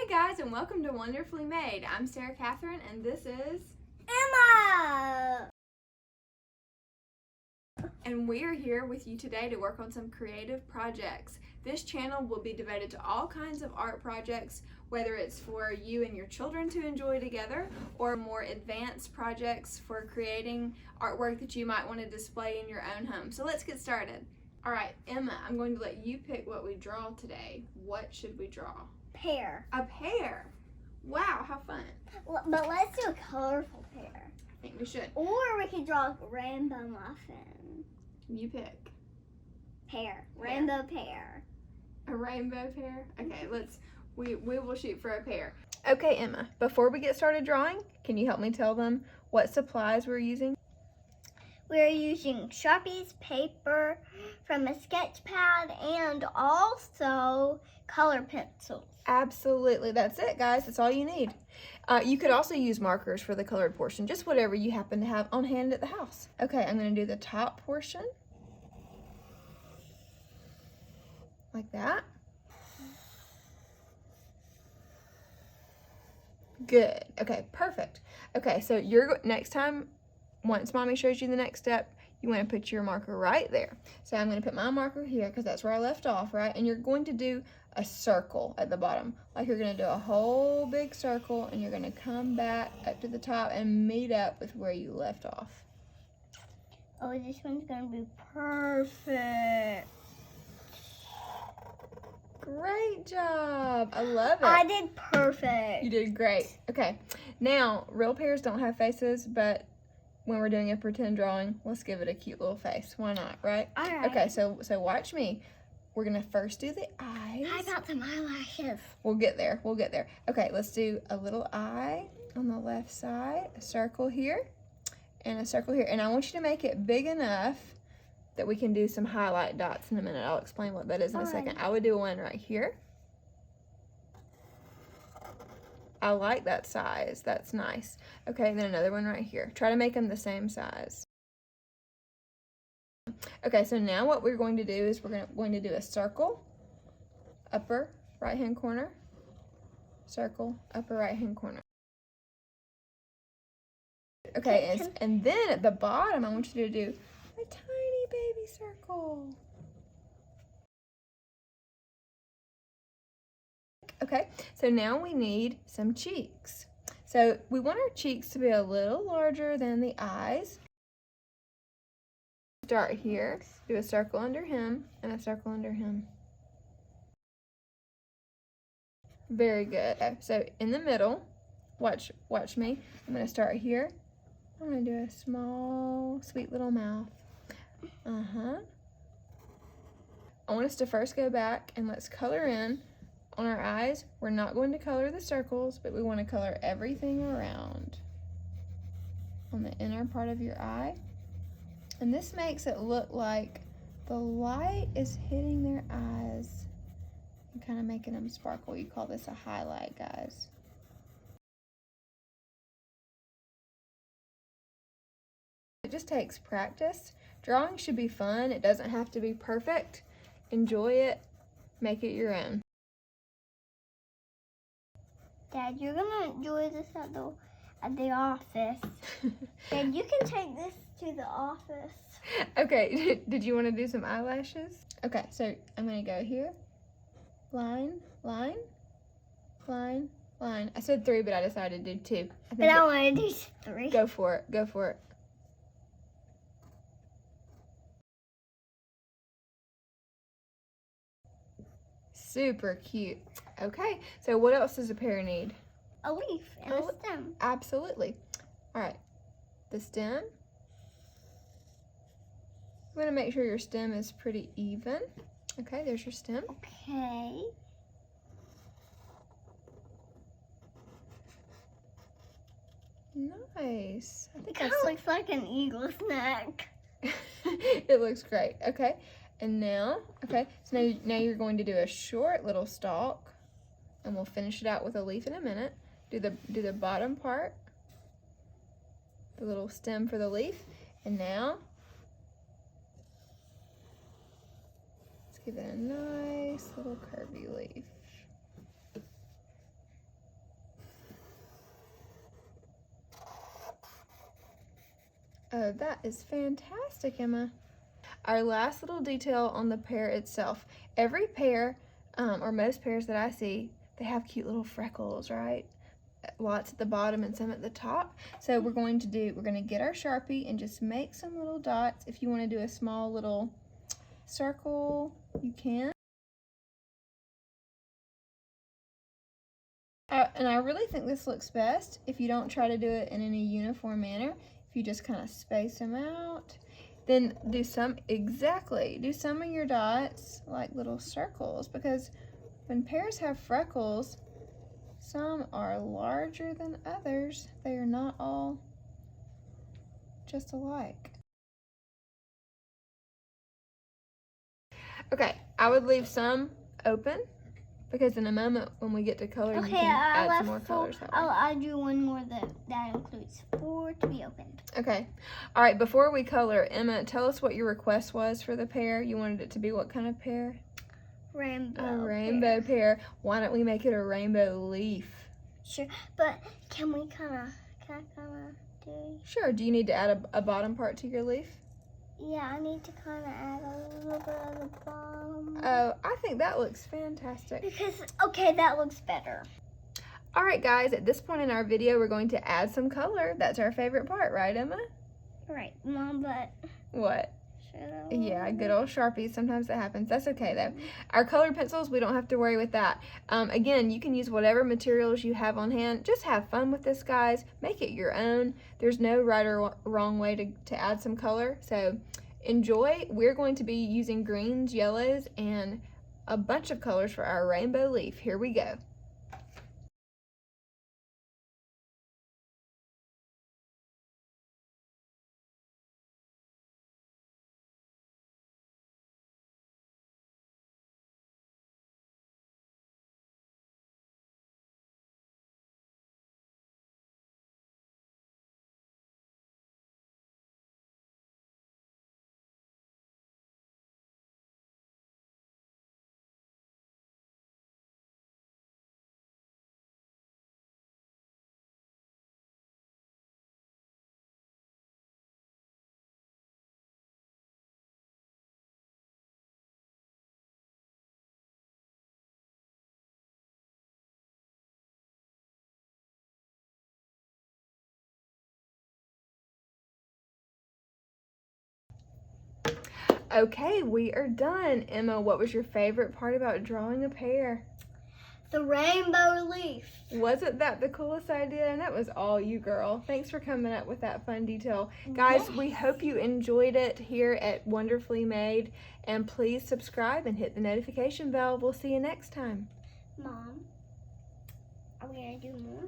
Hey guys, and welcome to Wonderfully Made. I'm Sarah Catherine, and this is Emma! And we are here with you today to work on some creative projects. This channel will be devoted to all kinds of art projects, whether it's for you and your children to enjoy together, or more advanced projects for creating artwork that you might want to display in your own home. So let's get started. All right, Emma, I'm going to let you pick what we draw today. What should we draw? Pear. A pear. Wow, how fun. But let's do a colorful pear. I think we should. Or we could draw a rainbow muffin. You pick. Pear. Rainbow pear. A rainbow pear? Okay, we will shoot for a pear. Okay, Emma, before we get started drawing, can you help me tell them what supplies we're using? We're using Sharpies, paper from a sketch pad, and also color pencils. Absolutely, that's it, guys. That's all you need. You could also use markers for the colored portion, just whatever you happen to have on hand at the house. Okay, I'm going to do the top portion. Like that. Good. Okay, perfect. Okay, so next time, once Mommy shows you the next step, you want to put your marker right there. So I'm going to put my marker here because that's where I left off, right? And you're going to do a circle at the bottom. Like you're going to do a whole big circle, and you're going to come back up to the top and meet up with where you left off. Oh, this one's going to be perfect. Great job. I love it. I did perfect. You did great. Okay, now real pears don't have faces, but when we're doing a pretend drawing, let's give it a cute little face. Why not, right? All right. Okay, so watch me. We're gonna first do the eyes. How about some eyelashes? We'll get there. We'll get there. Okay, let's do a little eye on the left side, a circle here, and a circle here. And I want you to make it big enough that we can do some highlight dots in a minute. I'll explain what that is in a second. I would do one right here. I like that size. That's nice. Okay, and then another one right here. Try to make them the same size. Okay, so now what we're going to do is we're going to do a circle, upper right-hand corner, circle, upper right-hand corner. Okay, and then at the bottom, I want you to do a tiny baby circle. Okay, so now we need some cheeks. So we want our cheeks to be a little larger than the eyes. Start here, do a circle under him and a circle under him. Very good. Okay, so in the middle, watch me. I'm going to start here. I'm going to do a small, sweet little mouth. I want us to first go back and let's color in on our eyes. We're not going to color the circles, but we want to color everything around on the inner part of your eye. And this makes it look like the light is hitting their eyes and kind of making them sparkle. You call this a highlight, guys. It just takes practice. Drawing should be fun. It doesn't have to be perfect. Enjoy it. Make it your own. Dad, you're gonna enjoy this at the office. Dad, you can take this to the office. Okay, did you want to do some eyelashes? Okay, so I'm gonna go here. Line, line, line, line. I said 3, but I decided to do 2. But I want to do 3. Go for it, go for it. Super cute. Okay, so what else does a pear need? A leaf and a stem. Absolutely. All right, the stem. I'm gonna make sure your stem is pretty even. Okay, there's your stem. Okay. Nice. I think it kind of looks like an eagle's neck. It looks great. Okay, and now, so now you're going to do a short little stalk, and we'll finish it out with a leaf in a minute. Do the bottom part, the little stem for the leaf, and now let's give it a nice little curvy leaf. Oh, that is fantastic, Emma. Our last little detail on the pear itself. Every pear, or most pears that I see, they have cute little freckles, right? Lots at the bottom and some at the top. So we're going to get our Sharpie and just make some little dots. If you want to do a small little circle, you can. And I really think this looks best if you don't try to do it in any uniform manner. If you just kind of space them out, then do some of your dots like little circles, because when pears have freckles, some are larger than others. They are not all just alike. Okay, I would leave some open, because in a moment when we get to color, you can add some more colors that way. I'll do one more that includes 4 to be opened. Okay. All right, before we color, Emma, tell us what your request was for the pear. You wanted it to be what kind of pear? Rainbow. A rainbow pear. Why don't we make it a rainbow leaf? Sure, but can I kind of do? Sure. Do you need to add a bottom part to your leaf? Yeah, I need to kind of add a little bit of the bottom. Oh, I think that looks fantastic. Because, okay, that looks better. All right, guys, at this point in our video, we're going to add some color. That's our favorite part, right, Emma? Right, Mom, but... What? Yeah, good old Sharpie. Sometimes that happens. That's okay, though. Our colored pencils, we don't have to worry with that. Again, you can use whatever materials you have on hand. Just have fun with this, guys. Make it your own. There's no right or wrong way to add some color. So enjoy. We're going to be using greens, yellows, and a bunch of colors for our rainbow leaf. Here we go. Okay, we are done. Emma, what was your favorite part about drawing a pear? The rainbow leaf. Wasn't that the coolest idea? And that was all you, girl. Thanks for coming up with that fun detail. Guys, Yes. We hope you enjoyed it here at Wonderfully Made. And please subscribe and hit the notification bell. We'll see you next time. Mom, are we going to do more?